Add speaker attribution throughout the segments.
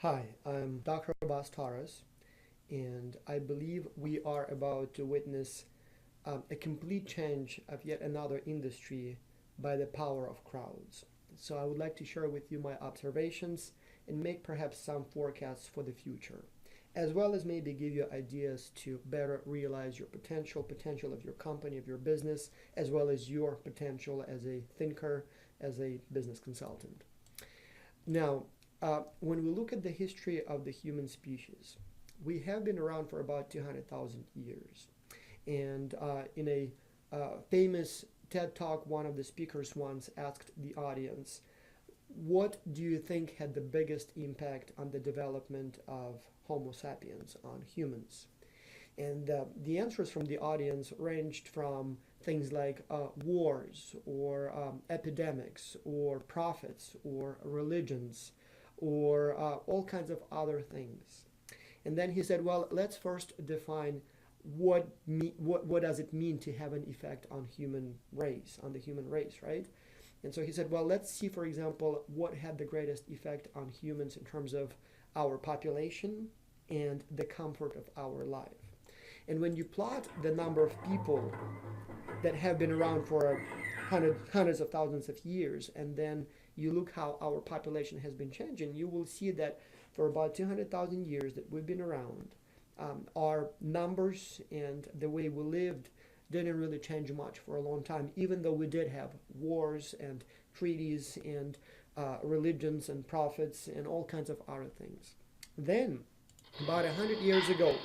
Speaker 1: Hi, I'm Dr. Abbas Taras, and I believe we are about to witness a complete change of yet another industry by the power of crowds. So I would like to share with you my observations and make perhaps some forecasts for the future, as well as maybe give you ideas to better realize your potential of your company, of your business, as well as your potential as a thinker, as a business consultant. Now, when we look at the history of the human species, we have been around for about 200,000 years. And in a famous TED Talk, one of the speakers once asked the audience, what do you think had the biggest impact on the development of Homo sapiens, on humans? And the answers from the audience ranged from things like wars or epidemics or prophets or religions or all kinds of other things. And then he said, well, let's first define what does it mean to have an effect on the human race, right? And so he said, well, let's see, for example, what had the greatest effect on humans in terms of our population and the comfort of our life. And when you plot the number of people that have been around for hundreds of thousands of years, and then you look how our population has been changing, you will see that for about 200,000 years that we've been around, our numbers and the way we lived didn't really change much for a long time, even though we did have wars and treaties and religions and prophets and all kinds of other things. Then, about 100 years ago,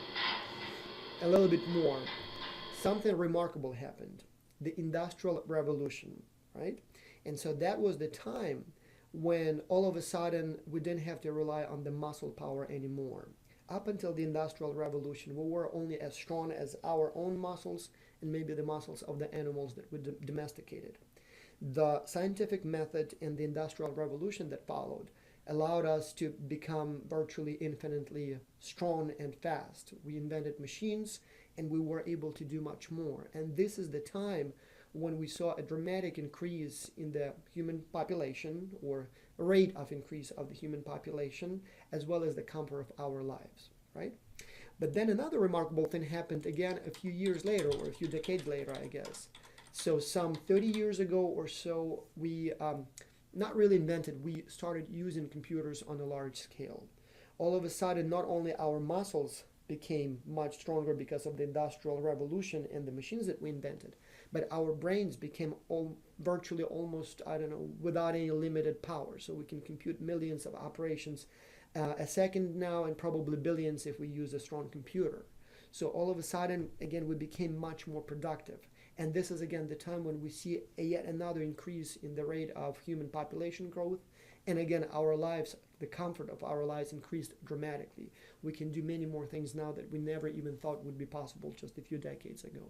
Speaker 1: a little bit more, something remarkable happened. The Industrial Revolution, right? And so that was the time when all of a sudden we didn't have to rely on the muscle power anymore. Up until the Industrial Revolution, we were only as strong as our own muscles and maybe the muscles of the animals that we domesticated. The scientific method and the Industrial Revolution that followed allowed us to become virtually infinitely strong and fast. We invented machines and we were able to do much more. And this is the time when we saw a dramatic increase in the human population, or rate of increase of the human population, as well as the comfort of our lives, right? But then another remarkable thing happened again a few years later, or a few decades later, I guess. So some 30 years ago or so, we not really invented, we started using computers on a large scale. All of a sudden, not only our muscles became much stronger because of the Industrial Revolution and the machines that we invented, but our brains became virtually almost, I don't know, without any limited power. So we can compute millions of operations a second now, and probably billions if we use a strong computer. So all of a sudden, again, we became much more productive. And this is again the time when we see yet another increase in the rate of human population growth. And again, our lives, the comfort of our lives increased dramatically. We can do many more things now that we never even thought would be possible just a few decades ago.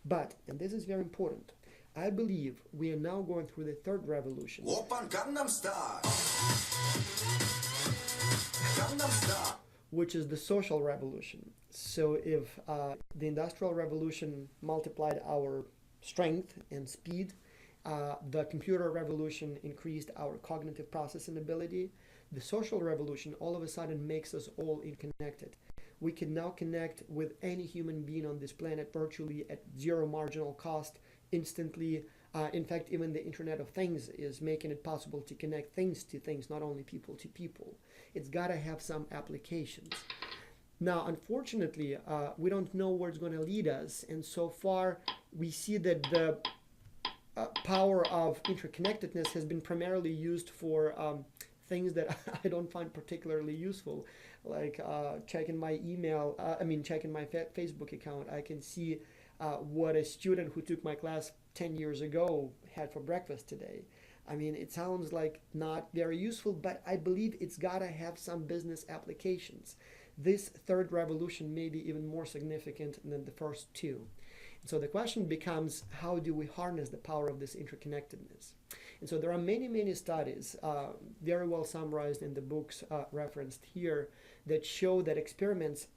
Speaker 1: But, and this is very important, I believe we are now going through the third revolution. Open Gangnam Style. Gangnam Style. Which is the social revolution. So if the Industrial Revolution multiplied our strength and speed, the computer revolution increased our cognitive processing ability, the social revolution all of a sudden makes us all interconnected. We can now connect with any human being on this planet virtually at zero marginal cost, instantly. In fact, even the Internet of Things is making it possible to connect things to things, not only people to people. It's got to have some applications. Now, unfortunately, we don't know where it's going to lead us, and so far we see that the power of interconnectedness has been primarily used for things that I don't find particularly useful, like checking my email, checking my Facebook account. I can see what a student who took my class 10 years ago had for breakfast today. I mean, it sounds like not very useful, but I believe it's got to have some business applications. This third revolution may be even more significant than the first two. So the question becomes, how do we harness the power of this interconnectedness? And so there are many studies, very well summarized in the books referenced here, that show that experiments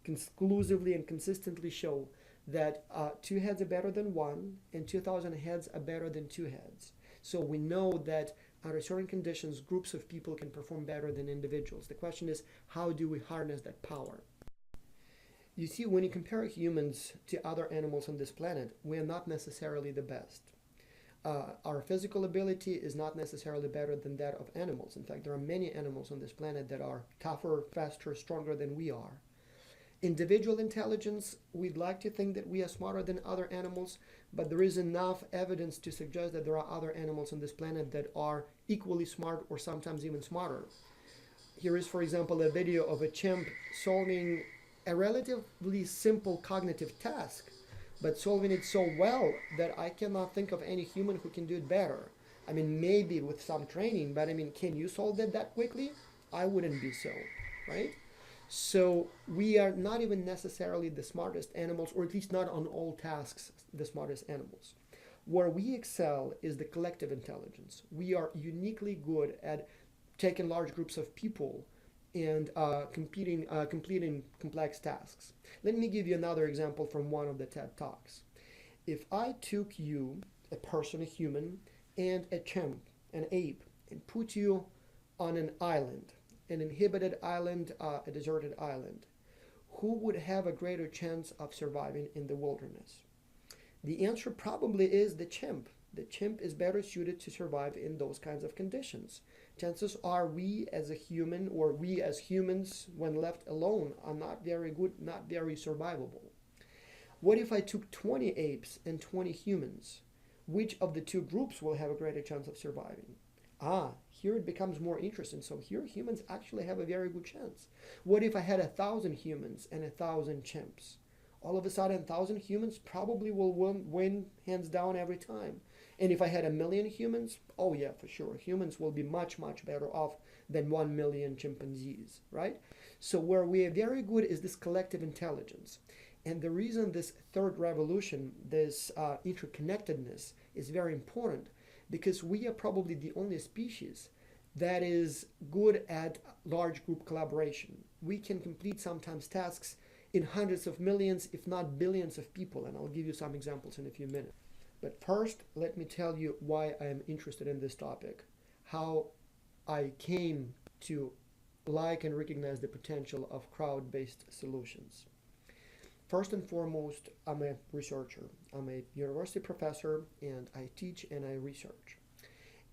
Speaker 1: conclusively and consistently show that 2 heads are better than 1, and 2,000 heads are better than 2 heads. So we know that Under certain conditions, groups of people can perform better than individuals. The question is, how do we harness that power? You see, when you compare humans to other animals on this planet, we are not necessarily the best. Our physical ability is not necessarily better than that of animals. In fact, there are many animals on this planet that are tougher, faster, stronger than we are. Individual intelligence, we'd like to think that we are smarter than other animals, but there is enough evidence to suggest that there are other animals on this planet that are equally smart or sometimes even smarter. Here is, for example, a video of a chimp solving a relatively simple cognitive task, but solving it so well that I cannot think of any human who can do it better. I mean, maybe with some training, but I mean, can you solve that quickly? I wouldn't be so, right? So we are not even necessarily the smartest animals, or at least not on all tasks the smartest animals. Where we excel is the collective intelligence. We are uniquely good at taking large groups of people and completing complex tasks. Let me give you another example from one of the TED Talks. If I took you, a person, a human, and a chimp, an ape, and put you on an island, an inhabited island, a deserted island, who would have a greater chance of surviving in the wilderness? The answer probably is the chimp. The chimp is better suited to survive in those kinds of conditions. Chances are we as a human, or we as humans, when left alone, are not very good, not very survivable. What if I took 20 apes and 20 humans? Which of the two groups will have a greater chance of surviving? Here it becomes more interesting. So here humans actually have a very good chance. What if I had 1,000 humans and 1,000 chimps? All of a sudden, 1,000 humans probably will win hands down every time. And if I had 1,000,000 humans, oh yeah, for sure, humans will be much, much better off than 1,000,000 chimpanzees, right? So where we are very good is this collective intelligence. And the reason this third revolution, this interconnectedness, is very important, because we are probably the only species that is good at large group collaboration. We can complete sometimes tasks in hundreds of millions, if not billions of people, and I'll give you some examples in a few minutes. But first, let me tell you why I am interested in this topic, how I came to like and recognize the potential of crowd-based solutions. First and foremost, I'm a researcher. I'm a university professor, and I teach and I research.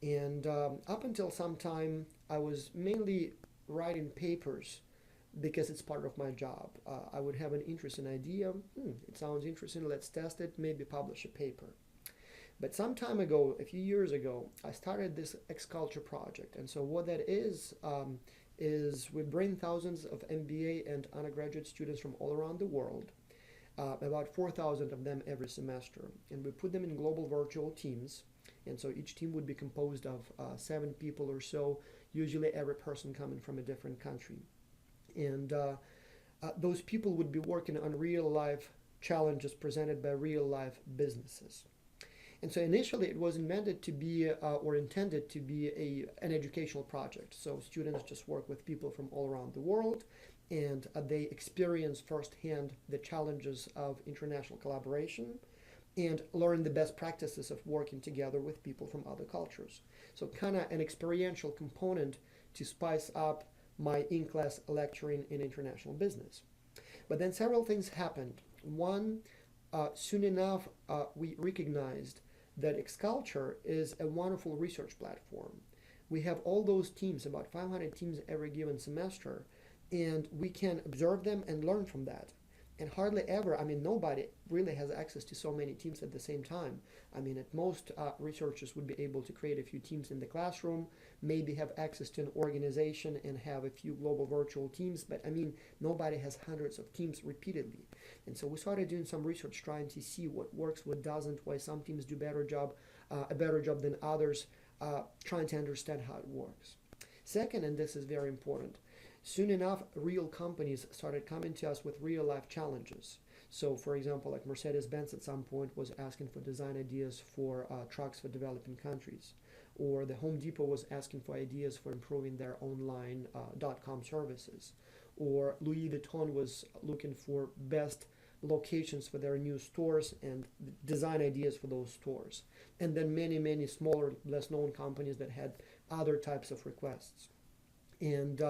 Speaker 1: And up until some time, I was mainly writing papers because it's part of my job. I would have an interesting idea. It sounds interesting, let's test it, maybe publish a paper. But some time ago, a few years ago, I started this X-Culture project. And so what that is we bring thousands of MBA and undergraduate students from all around the world, about 4,000 of them every semester. And we put them in global virtual teams. And so each team would be composed of 7 people or so, usually every person coming from a different country. And those people would be working on real-life challenges presented by real-life businesses. And so initially it was intended to be an educational project. So students just work with people from all around the world, and they experience firsthand the challenges of international collaboration and learn the best practices of working together with people from other cultures. So kind of an experiential component to spice up my in-class lecturing in international business. But then several things happened. One, soon enough, we recognized that X-Culture is a wonderful research platform. We have all those teams, about 500 teams every given semester, and we can observe them and learn from that. And hardly ever, nobody really has access to so many teams at the same time. At most, researchers would be able to create a few teams in the classroom, maybe have access to an organization and have a few global virtual teams, but nobody has hundreds of teams repeatedly. And so we started doing some research trying to see what works, what doesn't, why some teams do a better job than others, trying to understand how it works. Second, and this is very important, soon enough, real companies started coming to us with real-life challenges. So, for example, like Mercedes-Benz at some point was asking for design ideas for trucks for developing countries. Or the Home Depot was asking for ideas for improving their online .com services. Or Louis Vuitton was looking for best locations for their new stores and design ideas for those stores. And then many, many smaller, less known companies that had other types of requests. And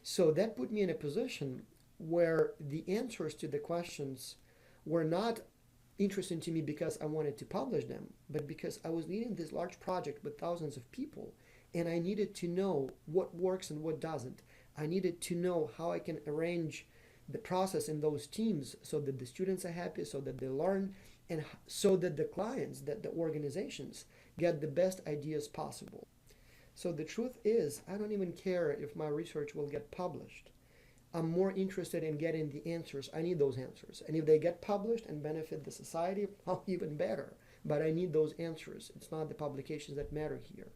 Speaker 1: so that put me in a position where the answers to the questions were not interesting to me because I wanted to publish them, but because I was leading this large project with thousands of people, and I needed to know what works and what doesn't. I needed to know how I can arrange the process in those teams so that the students are happy, so that they learn, and so that the clients, that the organizations get the best ideas possible. So the truth is, I don't even care if my research will get published. I'm more interested in getting the answers. I need those answers. And if they get published and benefit the society, well, even better. But I need those answers. It's not the publications that matter here.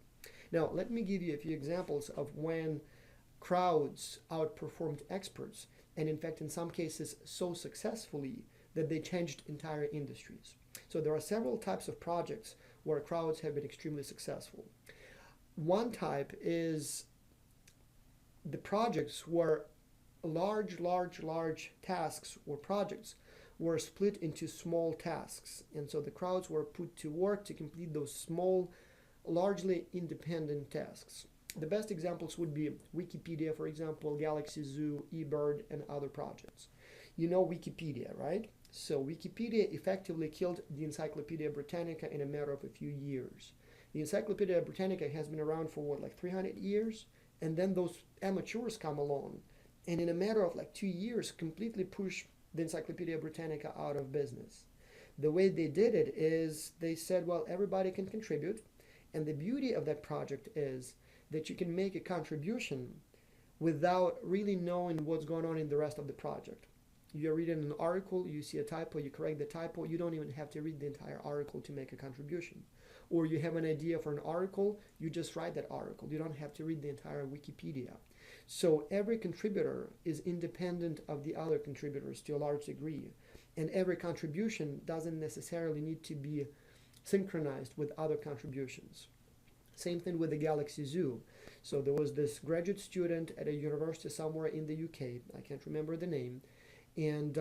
Speaker 1: Now, let me give you a few examples of when crowds outperformed experts, and in fact, in some cases, so successfully that they changed entire industries. So there are several types of projects where crowds have been extremely successful. One type is the projects where large tasks or projects were split into small tasks. And so the crowds were put to work to complete those small, largely independent tasks. The best examples would be Wikipedia, for example, Galaxy Zoo, eBird, and other projects. You know Wikipedia, right? So Wikipedia effectively killed the Encyclopedia Britannica in a matter of a few years. The Encyclopedia Britannica has been around for what, like 300 years? And then those amateurs come along, and in a matter of like 2 years, completely push the Encyclopedia Britannica out of business. The way they did it is they said, well, everybody can contribute, and the beauty of that project is that you can make a contribution without really knowing what's going on in the rest of the project. You're reading an article, you see a typo, you correct the typo, you don't even have to read the entire article to make a contribution. Or you have an idea for an article, you just write that article. You don't have to read the entire Wikipedia. So every contributor is independent of the other contributors to a large degree. And every contribution doesn't necessarily need to be synchronized with other contributions. Same thing with the Galaxy Zoo. So there was this graduate student at a university somewhere in the UK, I can't remember the name, and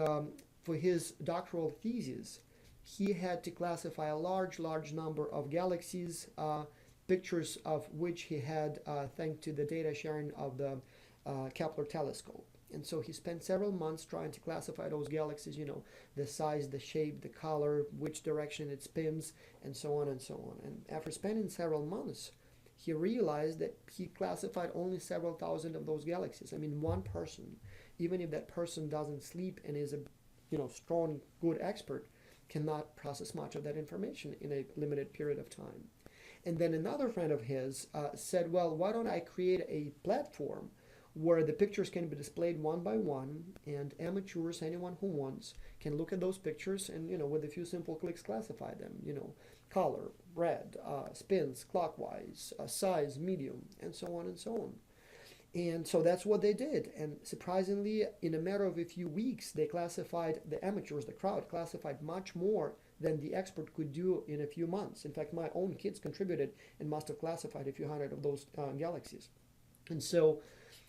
Speaker 1: for his doctoral thesis, he had to classify a large number of galaxies, pictures of which he had thanks to the data sharing of the Kepler telescope. And so he spent several months trying to classify those galaxies, you know, the size, the shape, the color, which direction it spins, and so on and so on. And after spending several months, he realized that he classified only several thousand of those galaxies. I mean, one person, even if that person doesn't sleep and is a, you know, strong, good expert, cannot process much of that information in a limited period of time. And then another friend of his said, well, why don't I create a platform where the pictures can be displayed one by one, and amateurs, anyone who wants, can look at those pictures and, you know, with a few simple clicks classify them, you know, color, red, spins, clockwise, size, medium, and so on and so on. And so that's what they did. And surprisingly, in a matter of a few weeks, they classified, the amateurs, the crowd, classified much more than the expert could do in a few months. In fact, my own kids contributed and must have classified a few hundred of those galaxies. And so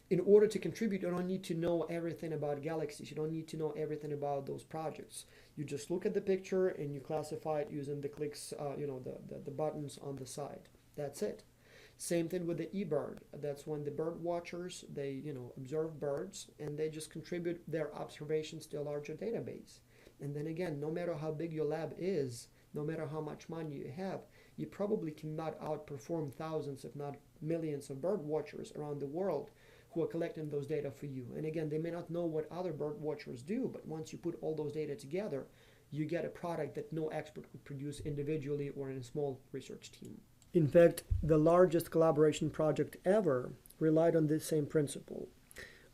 Speaker 1: in order to contribute, you don't need to know everything about galaxies. You don't need to know everything about those projects. You just look at the picture and you classify it using the clicks, you know, the buttons on the side. That's it. Same thing with the eBird. That's when the bird watchers, they, you know, observe birds and they just contribute their observations to a larger database. And then again, no matter how big your lab is, no matter how much money you have, you probably cannot outperform thousands, if not millions of bird watchers around the world who are collecting those data for you. And again, they may not know what other bird watchers do, but once you put all those data together, you get a product that no expert could produce individually or in a small research team. In fact, the largest collaboration project ever relied on this same principle.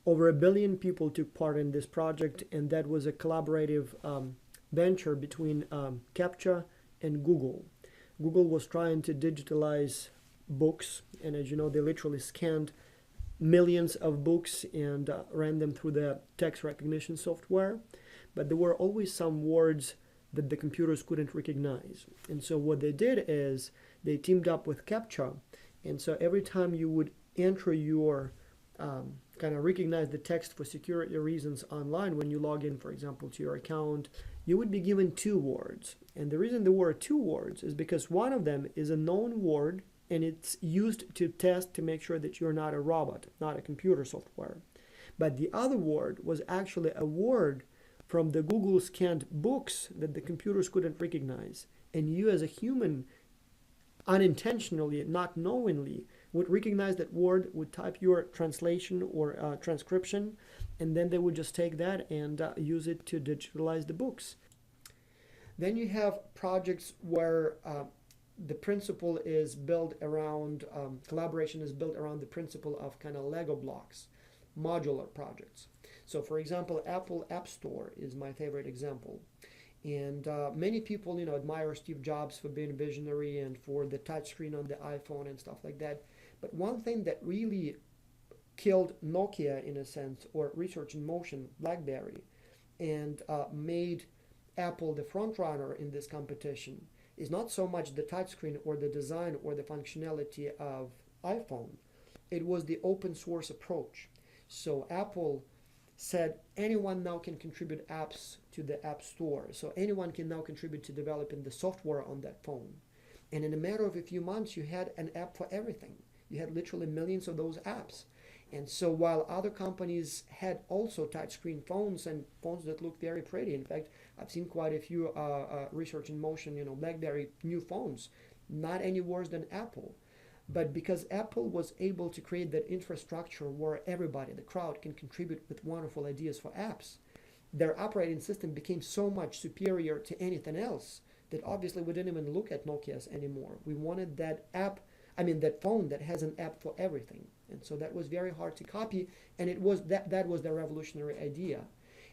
Speaker 1: Over 1 billion people took part in this project, and that was a collaborative venture between CAPTCHA and Google. Google was trying to digitalize books, and as you know, they literally scanned millions of books and ran them through the text recognition software, but there were always some words that the computers couldn't recognize. And so what they did is they teamed up with CAPTCHA, and so every time you would enter your kind of recognize the text for security reasons online when you log in, for example, to your account, you would be given 2 words. And the reason there were 2 words is because one of them is a known word and it's used to test to make sure that you're not a robot, not a computer software. But the other word was actually a word from the Google scanned books that the computers couldn't recognize. And you as a human, unintentionally, not knowingly, would recognize that word, would type your translation or transcription, and then they would just take that and use it to digitalize the books. Then you have projects where the principle is built around, collaboration is built around the principle of kind of Lego blocks, modular projects. So for example, Apple App Store is my favorite example. And many people, admire Steve Jobs for being visionary and for the touchscreen on the iPhone and stuff like that. But one thing that really killed Nokia, in a sense, or Research in Motion, BlackBerry, and made Apple the front runner in this competition is not so much the touchscreen or the design or the functionality of iPhone. It was the open source approach. So Apple said anyone now can contribute apps to the App Store. So anyone can now contribute to developing the software on that phone. And in a matter of a few months, you had an app for everything. You had literally millions of those apps. And so while other companies had also touchscreen phones and phones that look very pretty, in fact, I've seen quite a few Research in Motion, BlackBerry new phones, not any worse than Apple. But because Apple was able to create that infrastructure where everybody, the crowd, can contribute with wonderful ideas for apps, their operating system became so much superior to anything else that obviously we didn't even look at Nokia's anymore. We wanted that that phone that has an app for everything. And so that was very hard to copy, and it was that was the revolutionary idea.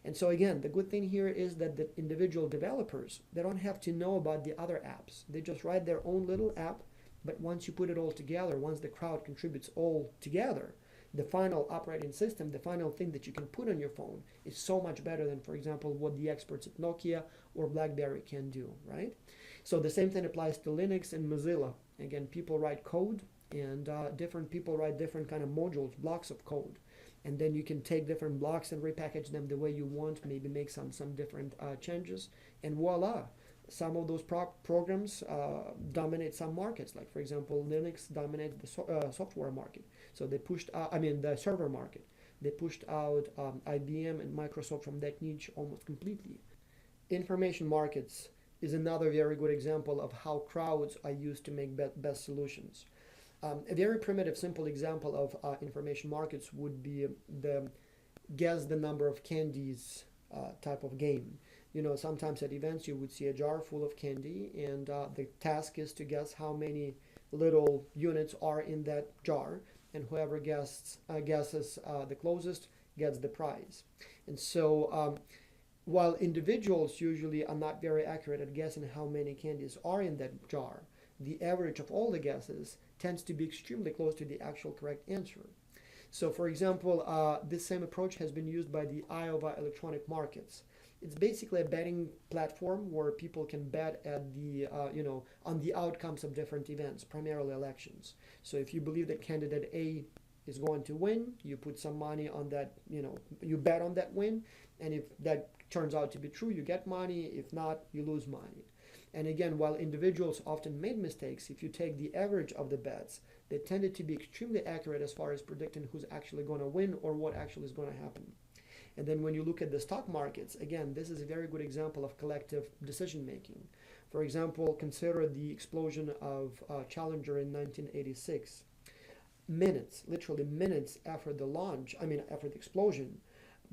Speaker 1: And so again, the good thing here is that the individual developers, they don't have to know about the other apps. They just write their own little app. But once you put it all together, once the crowd contributes all together, the final operating system, the final thing that you can put on your phone is so much better than, for example, what the experts at Nokia or BlackBerry can do, right? So the same thing applies to Linux and Mozilla. Again, people write code, and different people write different kind of modules, blocks of code. And then you can take different blocks and repackage them the way you want, maybe make some different changes, and voila. Some of those programs dominate some markets. Like, for example, Linux dominates the software market. So they pushed out, the server market. They pushed out IBM and Microsoft from that niche almost completely. Information markets is another very good example of how crowds are used to make best solutions. A very primitive, simple example of information markets would be the guess the number of candies type of game. Sometimes at events you would see a jar full of candy, and the task is to guess how many little units are in that jar, and whoever guesses the closest gets the prize. And so while individuals usually are not very accurate at guessing how many candies are in that jar, the average of all the guesses tends to be extremely close to the actual correct answer. So for example, this same approach has been used by the Iowa Electronic Markets. It's basically a betting platform where people can bet at the on the outcomes of different events, primarily elections. So if you believe that candidate A is going to win, you put some money on that, you bet on that win, and if that turns out to be true, you get money. If not, you lose money. And again, while individuals often made mistakes, if you take the average of the bets, they tended to be extremely accurate as far as predicting who's actually going to win or what actually is going to happen. And then when you look at the stock markets, again, this is a very good example of collective decision making. For example, consider the explosion of Challenger in 1986. Literally minutes after the after the explosion,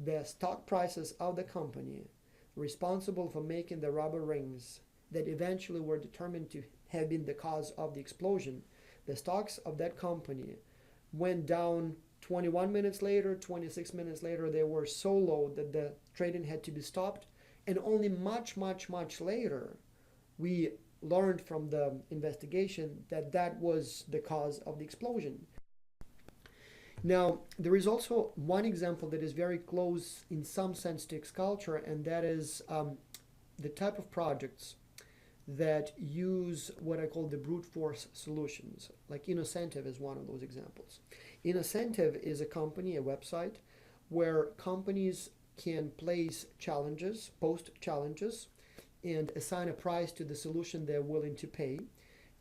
Speaker 1: the stock prices of the company responsible for making the rubber rings that eventually were determined to have been the cause of the explosion, the stocks of that company went down 21 minutes later, 26 minutes later. They were so low that the trading had to be stopped. And only much, much, much later, we learned from the investigation that that was the cause of the explosion. Now, there is also one example that is very close in some sense to X-Culture, and that is the type of projects that use what I call the brute force solutions. Like Innocentive is one of those examples. Innocentive is a company, a website, where companies can place challenges, post challenges, and assign a price to the solution they're willing to pay.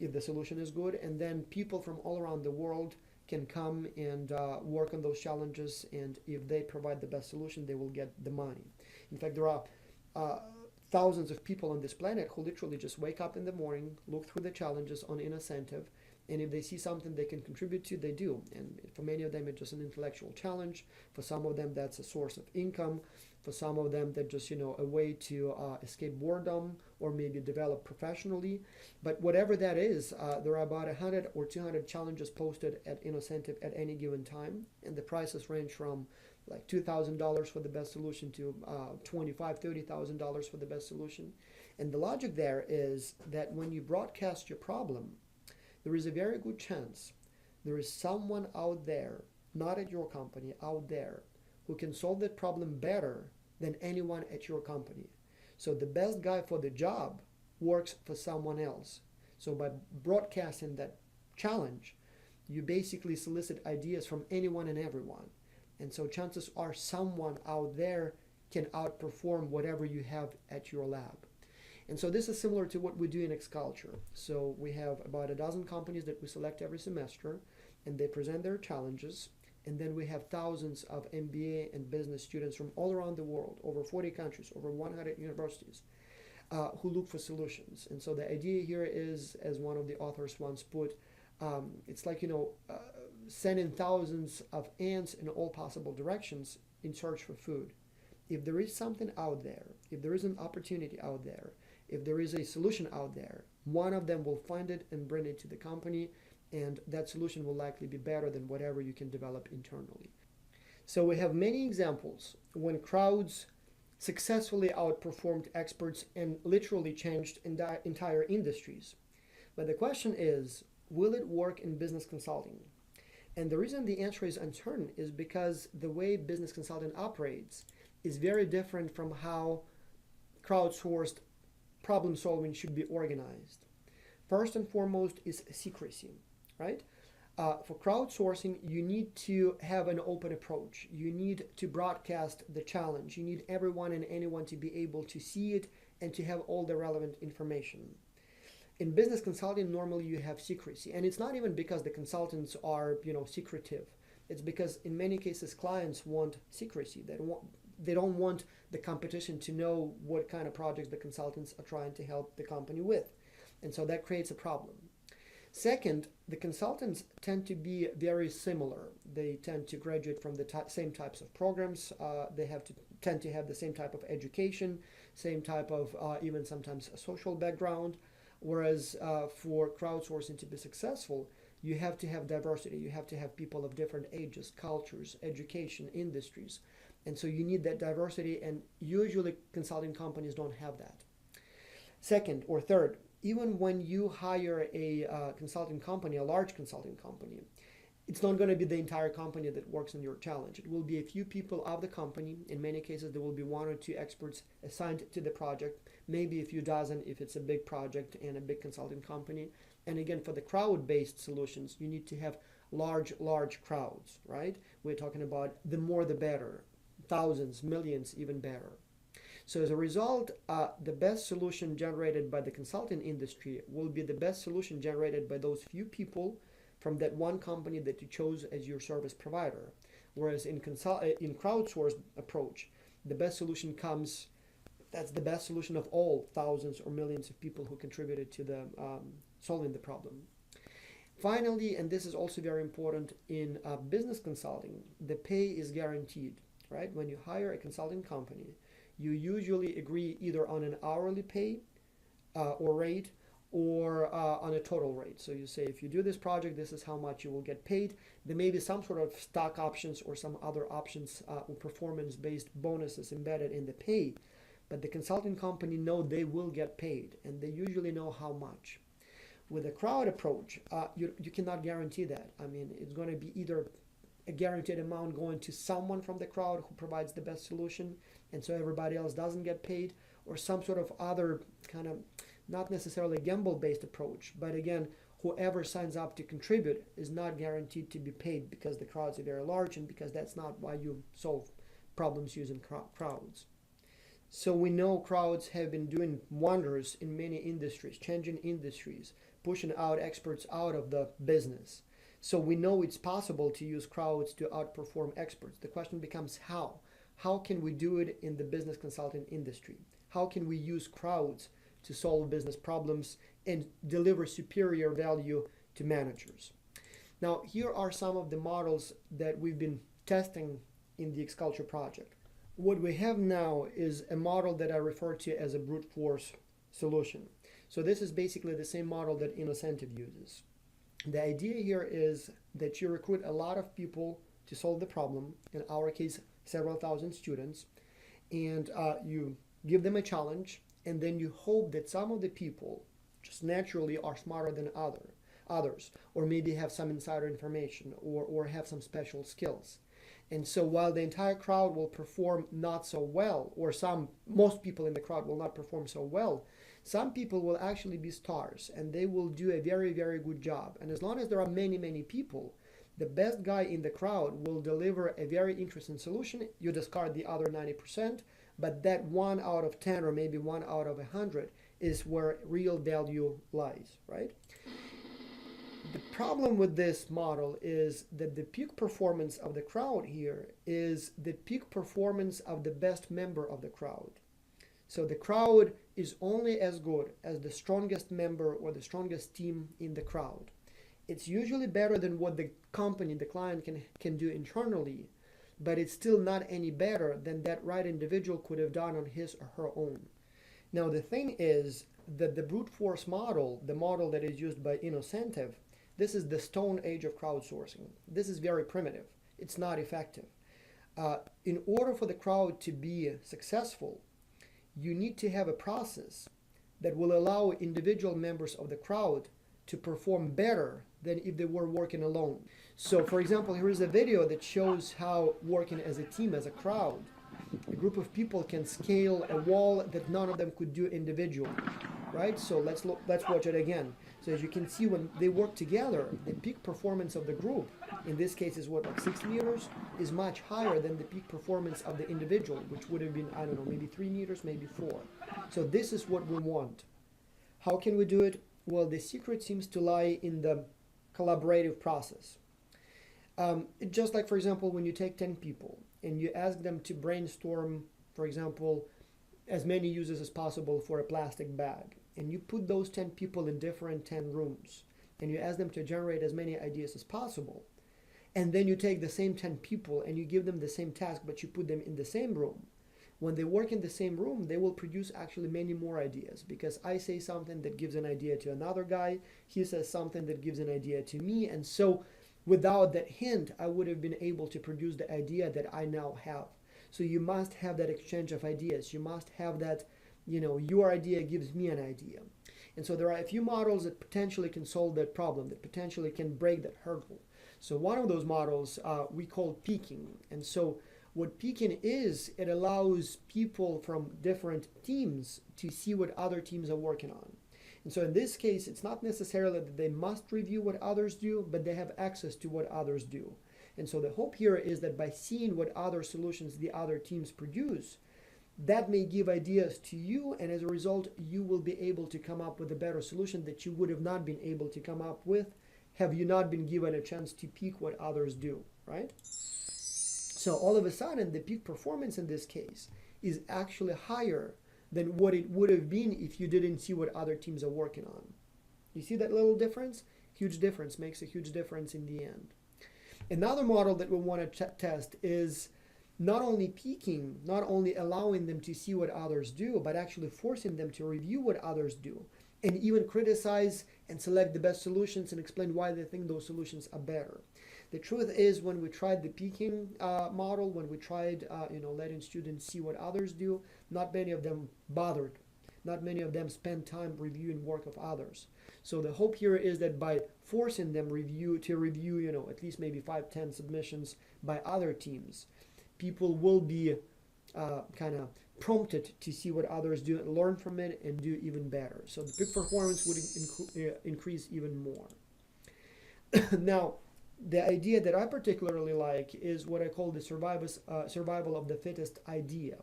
Speaker 1: if the solution is good, and then people from all around the world can come and work on those challenges, and if they provide the best solution, they will get the money. In fact, there are thousands of people on this planet who literally just wake up in the morning, look through the challenges on incentive, and if they see something they can contribute to, they do. And for many of them, it's just an intellectual challenge. For some of them, that's a source of income. For some of them, that's just, a way to escape boredom or maybe develop professionally. But whatever that is, there are about 100 or 200 challenges posted at incentive at any given time. And the prices range from like $2,000 for the best solution to $25,000, $30,000 for the best solution. And the logic there is that when you broadcast your problem, there is a very good chance there is someone out there, not at your company, out there, who can solve that problem better than anyone at your company. So the best guy for the job works for someone else. So by broadcasting that challenge, you basically solicit ideas from anyone and everyone. And so chances are someone out there can outperform whatever you have at your lab. And so this is similar to what we do in X-Culture. So we have about a dozen companies that we select every semester, and they present their challenges. And then we have thousands of MBA and business students from all around the world, over 40 countries, over 100 universities, who look for solutions. And so the idea here is, as one of the authors once put, it's like, sending thousands of ants in all possible directions in search for food. If there is something out there, if there is an opportunity out there, if there is a solution out there, one of them will find it and bring it to the company, and that solution will likely be better than whatever you can develop internally. So we have many examples when crowds successfully outperformed experts and literally changed entire industries. But the question is, will it work in business consulting? And the reason the answer is uncertain is because the way business consulting operates is very different from how crowdsourced problem solving should be organized. First and foremost is secrecy, right? For crowdsourcing, you need to have an open approach. You need to broadcast the challenge. You need everyone and anyone to be able to see it and to have all the relevant information. In business consulting, normally you have secrecy, and it's not even because the consultants are, secretive. It's because in many cases clients want secrecy. They don't want the competition to know what kind of projects the consultants are trying to help the company with, and so that creates a problem. Second, the consultants tend to be very similar. They tend to graduate from the same types of programs. They tend to have the same type of education, same type of even sometimes a social background. Whereas for crowdsourcing to be successful, you have to have diversity. You have to have people of different ages, cultures, education, industries. And so you need that diversity, and usually consulting companies don't have that. Second or third, even when you hire a consulting company, a large consulting company, it's not going to be the entire company that works on your challenge. It will be a few people of the company. In many cases, there will be one or two experts assigned to the project, maybe a few dozen if it's a big project and a big consulting company. And again, for the crowd-based solutions, you need to have large crowds, right? We're talking about the more the better, thousands, millions, even better. So as a result, the best solution generated by the consulting industry will be the best solution generated by those few people from that one company that you chose as your service provider. Whereas in crowdsourced approach, the best solution that's the best solution of all thousands or millions of people who contributed to the solving the problem. Finally, and this is also very important in business consulting, the pay is guaranteed, right? When you hire a consulting company, you usually agree either on an hourly pay or rate, or on a total rate. So you say, if you do this project, this is how much you will get paid. There may be some sort of stock options or some other options or performance-based bonuses embedded in the pay, but the consulting company know they will get paid, and they usually know how much. With a crowd approach, you cannot guarantee that. I mean, it's going to be either a guaranteed amount going to someone from the crowd who provides the best solution, and so everybody else doesn't get paid, or some sort of other kind of not necessarily gamble-based approach, but again, whoever signs up to contribute is not guaranteed to be paid because the crowds are very large and because that's not why you solve problems using crowds. So we know crowds have been doing wonders in many industries, changing industries, pushing out experts out of the business. So we know it's possible to use crowds to outperform experts. The question becomes how? How can we do it in the business consulting industry? How can we use crowds to solve business problems and deliver superior value to managers? Now, here are some of the models that we've been testing in the X-Culture project. What we have now is a model that I refer to as a brute force solution. So this is basically the same model that Innocentive uses. The idea here is that you recruit a lot of people to solve the problem, in our case, several thousand students, and you give them a challenge, and then you hope that some of the people just naturally are smarter than others, or maybe have some insider information, or have some special skills. And so while the entire crowd will perform not so well, or most people in the crowd will not perform so well, some people will actually be stars, and they will do a very, very good job. And as long as there are many, many people, the best guy in the crowd will deliver a very interesting solution. You discard the other 90%, but that 1 out of 10 or maybe 1 out of 100 is where real value lies, right? The problem with this model is that the peak performance of the crowd here is the peak performance of the best member of the crowd. So the crowd is only as good as the strongest member or the strongest team in the crowd. It's usually better than what the company, the client can do internally, but it's still not any better than that right individual could have done on his or her own. Now the thing is that the brute force model, the model that is used by Innocentive, this is the stone age of crowdsourcing. This is very primitive. It's not effective. In order for the crowd to be successful, you need to have a process that will allow individual members of the crowd to perform better than if they were working alone. So for example, here is a video that shows how working as a team, as a crowd, a group of people can scale a wall that none of them could do individually, right? So let's watch it again. So as you can see, when they work together, the peak performance of the group, in this case is what, like 6 meters, is much higher than the peak performance of the individual, which would have been, I don't know, maybe 3 meters, maybe 4. So this is what we want. How can we do it? Well, the secret seems to lie in the collaborative process. Just like, for example, when you take 10 people and you ask them to brainstorm, for example, as many uses as possible for a plastic bag, and you put those 10 people in different 10 rooms, and you ask them to generate as many ideas as possible, and then you take the same 10 people and you give them the same task, but you put them in the same room. When they work in the same room, they will produce actually many more ideas, because I say something that gives an idea to another guy, he says something that gives an idea to me, and so without that hint, I would have been able to produce the idea that I now have. So you must have that exchange of ideas. You must have that, your idea gives me an idea. And so there are a few models that potentially can solve that problem, that potentially can break that hurdle. So one of those models we call peaking. And so what peaking is, it allows people from different teams to see what other teams are working on. And so in this case, it's not necessarily that they must review what others do, but they have access to what others do. And so the hope here is that by seeing what other solutions the other teams produce, that may give ideas to you, and as a result, you will be able to come up with a better solution that you would have not been able to come up with have you not been given a chance to peak what others do, right? So all of a sudden, the peak performance in this case is actually higher than what it would have been if you didn't see what other teams are working on. You see that little difference? Huge difference, makes a huge difference in the end. Another model that we want to test is not only peaking, not only allowing them to see what others do, but actually forcing them to review what others do and even criticize and select the best solutions and explain why they think those solutions are better. The truth is, when we tried the peaking model, when we tried letting students see what others do, not many of them bothered. Not many of them spend time reviewing work of others. So the hope here is that by forcing them to review, at least maybe 5-10 submissions by other teams, people will be kind of prompted to see what others do and learn from it and do even better. So the peak performance would increase even more. Now, the idea that I particularly like is what I call the survival of the fittest idea.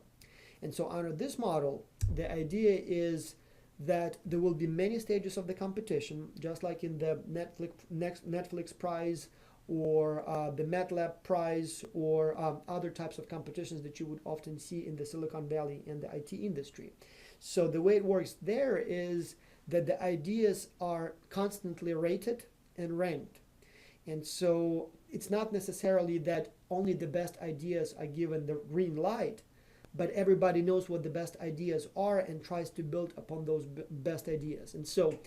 Speaker 1: And so under this model, the idea is that there will be many stages of the competition, just like in the Netflix prize or the MATLAB prize or other types of competitions that you would often see in the Silicon Valley and the IT industry. So the way it works there is that the ideas are constantly rated and ranked. And so it's not necessarily that only the best ideas are given the green light, but everybody knows what the best ideas are and tries to build upon those best ideas. And so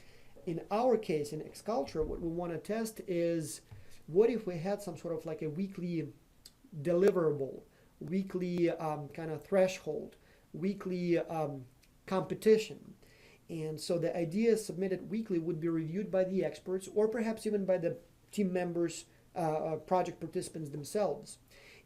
Speaker 1: in our case, in XCulture, what we want to test is, what if we had some sort of like a weekly deliverable, weekly kind of threshold, weekly competition. And so the ideas submitted weekly would be reviewed by the experts, or perhaps even by the team members, project participants themselves.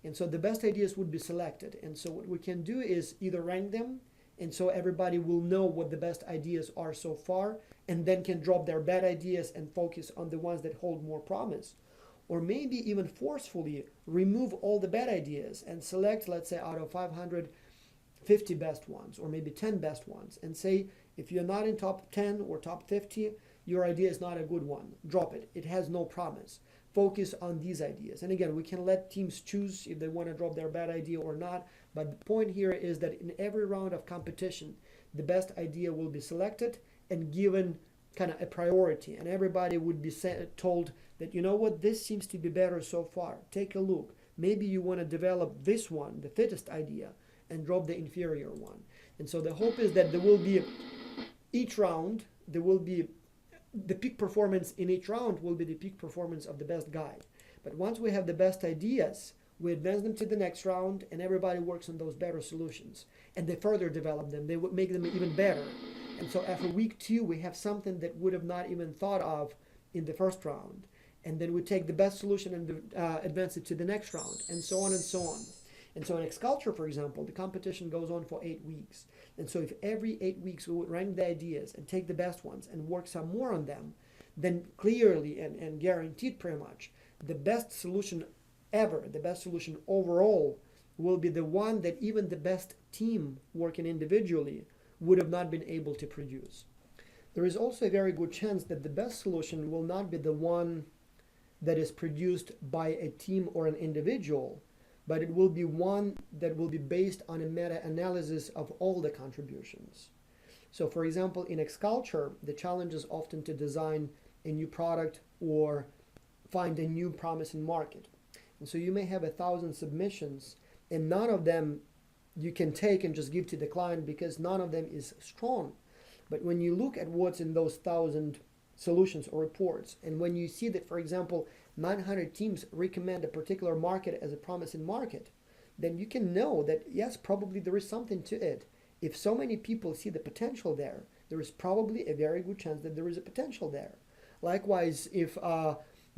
Speaker 1: And so the best ideas would be selected. And so what we can do is either rank them, and so everybody will know what the best ideas are so far, and then can drop their bad ideas and focus on the ones that hold more promise. Or maybe even forcefully remove all the bad ideas and select, let's say, out of 550 best ones, or maybe 10 best ones, and say, if you're not in top 10 or top 50, your idea is not a good one. Drop it. It has no promise. Focus on these ideas. And again, we can let teams choose if they want to drop their bad idea or not. But the point here is that in every round of competition, the best idea will be selected and given kind of a priority. And everybody would be told that, you know what, this seems to be better so far. Take a look. Maybe you want to develop this one, the fittest idea, and drop the inferior one. And so the hope is that there will be, each round, there will be the peak performance in each round will be the peak performance of the best guy. But once we have the best ideas, we advance them to the next round, and everybody works on those better solutions. And they further develop them. They would make them even better. And so after week 2, we have something that would have not even thought of in the first round. And then we take the best solution and advance it to the next round, and so on and so on. And so in XCulture, for example, the competition goes on for 8 weeks. And so if every 8 weeks we would rank the ideas and take the best ones and work some more on them, then clearly and guaranteed pretty much, the best solution ever, the best solution overall, will be the one that even the best team working individually would have not been able to produce. There is also a very good chance that the best solution will not be the one that is produced by a team or an individual, but it will be one that will be based on a meta-analysis of all the contributions. So for example, in XCulture, the challenge is often to design a new product or find a new promising market. And so you may have 1,000 submissions, and none of them you can take and just give to the client because none of them is strong. But when you look at what's in those 1,000 solutions or reports, and when you see that, for example, 900 teams recommend a particular market as a promising market, then you can know that, yes, probably there is something to it. If so many people see the potential there, there is probably a very good chance that there is a potential there. Likewise, if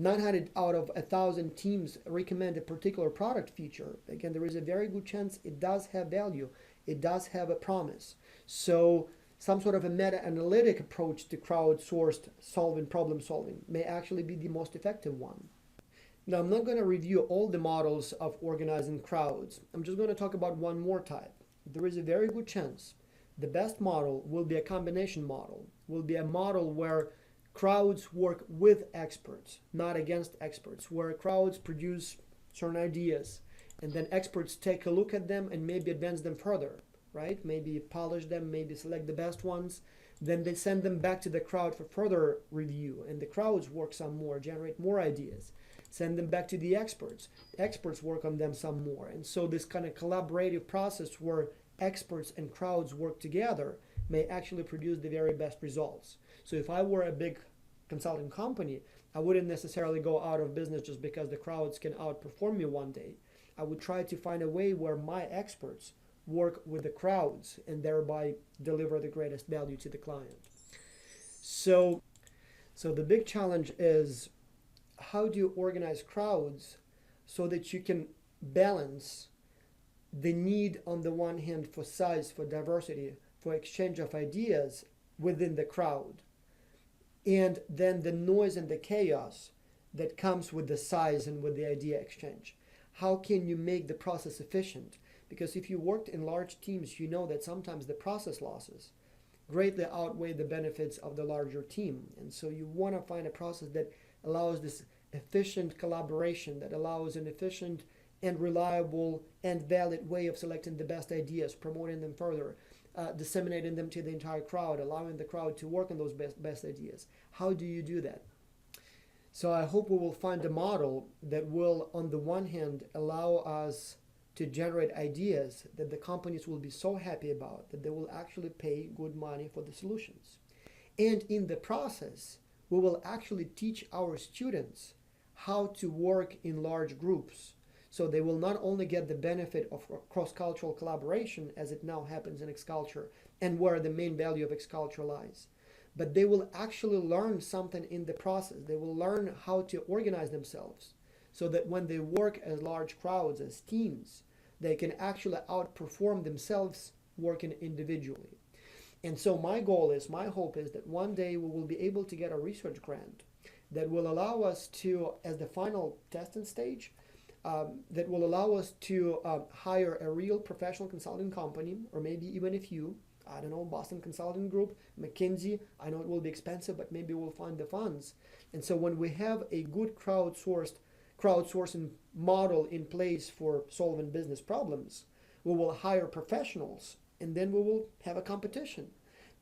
Speaker 1: 900 out of 1,000 teams recommend a particular product feature, again, there is a very good chance it does have value. It does have a promise. So some sort of a meta-analytic approach to crowdsourced problem solving may actually be the most effective one. Now, I'm not going to review all the models of organizing crowds. I'm just going to talk about one more type. There is a very good chance the best model will be a combination model, will be a model where crowds work with experts, not against experts, where crowds produce certain ideas, and then experts take a look at them and maybe advance them further. Right? Maybe polish them, maybe select the best ones. Then they send them back to the crowd for further review, and the crowds work some more, generate more ideas. Send them back to the experts. Experts work on them some more. And so this kind of collaborative process where experts and crowds work together may actually produce the very best results. So if I were a big consulting company, I wouldn't necessarily go out of business just because the crowds can outperform me one day. I would try to find a way where my experts work with the crowds and thereby deliver the greatest value to the client. So the big challenge is, how do you organize crowds so that you can balance the need on the one hand for size, for diversity, for exchange of ideas within the crowd, and then the noise and the chaos that comes with the size and with the idea exchange? How can you make the process efficient? Because if you worked in large teams, you know that sometimes the process losses greatly outweigh the benefits of the larger team. And so you want to find a process that allows this efficient collaboration, that allows an efficient and reliable and valid way of selecting the best ideas, promoting them further, disseminating them to the entire crowd, allowing the crowd to work on those best ideas. How do you do that? So I hope we will find a model that will, on the one hand, allow us to generate ideas that the companies will be so happy about that they will actually pay good money for the solutions. And in the process, we will actually teach our students how to work in large groups. So they will not only get the benefit of cross-cultural collaboration as it now happens in X-Culture and where the main value of X-Culture lies, but they will actually learn something in the process. They will learn how to organize themselves so that when they work as large crowds, as teams, they can actually outperform themselves working individually. And so my hope is that one day we will be able to get a research grant that will allow us to, as the final testing stage, that will allow us to hire a real professional consulting company, or maybe even a few, I don't know, Boston Consulting Group, McKinsey. I know it will be expensive, but maybe we'll find the funds. And so when we have a good crowdsourcing model in place for solving business problems, we will hire professionals, and then we will have a competition.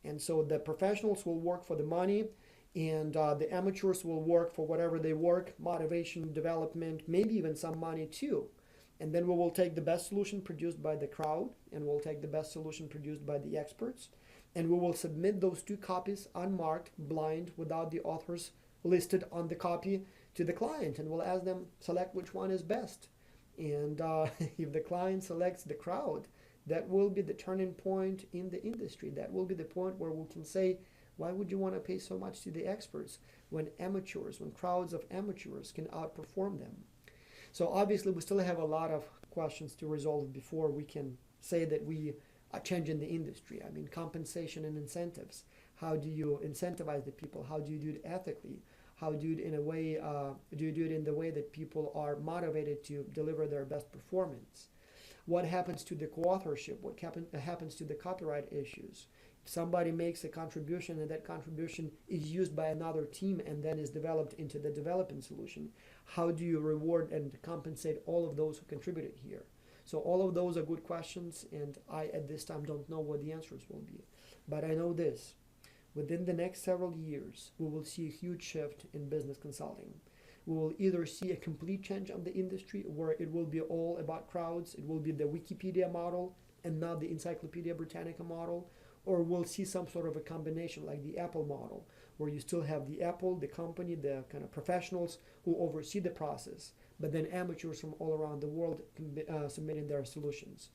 Speaker 1: And so the professionals will work for the money, and the amateurs will work for whatever they work, motivation, development, maybe even some money too. And then we will take the best solution produced by the crowd, and we'll take the best solution produced by the experts, and we will submit those two copies unmarked, blind, without the authors listed on the copy to the client, and we'll ask them select which one is best. And if the client selects the crowd, that will be the turning point in the industry. That will be the point where we can say, why would you want to pay so much to the experts when crowds of amateurs can outperform them? So obviously we still have a lot of questions to resolve before we can say that we are changing the industry. I mean, compensation and incentives. How do you incentivize the people? How do you do it ethically? How do you do it in a way? Do you do it in the way that people are motivated to deliver their best performance? What happens to the co-authorship? What happens to the copyright issues? If somebody makes a contribution and that contribution is used by another team and then is developed into the development solution, how do you reward and compensate all of those who contributed here? So all of those are good questions, and I at this time don't know what the answers will be. But I know this. Within the next several years, we will see a huge shift in business consulting. We will either see a complete change of the industry where it will be all about crowds, it will be the Wikipedia model and not the Encyclopedia Britannica model, or we'll see some sort of a combination like the Apple model, where you still have the Apple, the company, the kind of professionals who oversee the process, but then amateurs from all around the world submitting their solutions.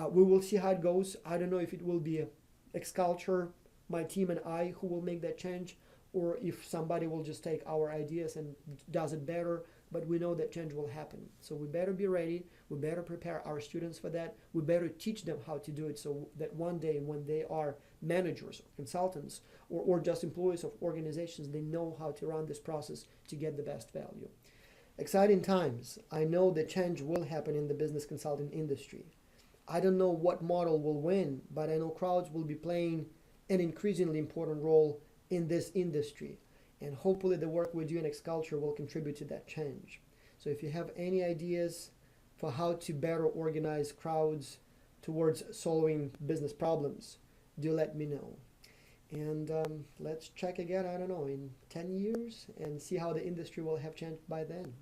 Speaker 1: We will see how it goes. I don't know if it will be X-Culture, my team and I, who will make that change, or if somebody will just take our ideas and does it better, but we know that change will happen. So we better be ready, we better prepare our students for that, we better teach them how to do it so that one day when they are managers or consultants or just employees of organizations, they know how to run this process to get the best value. Exciting times. I know that change will happen in the business consulting industry. I don't know what model will win, but I know crowds will be playing an increasingly important role in this industry, and hopefully the work we do in X-Culture will contribute to that change. So if you have any ideas for how to better organize crowds towards solving business problems, do let me know. And let's check again, I don't know, in 10 years and see how the industry will have changed by then.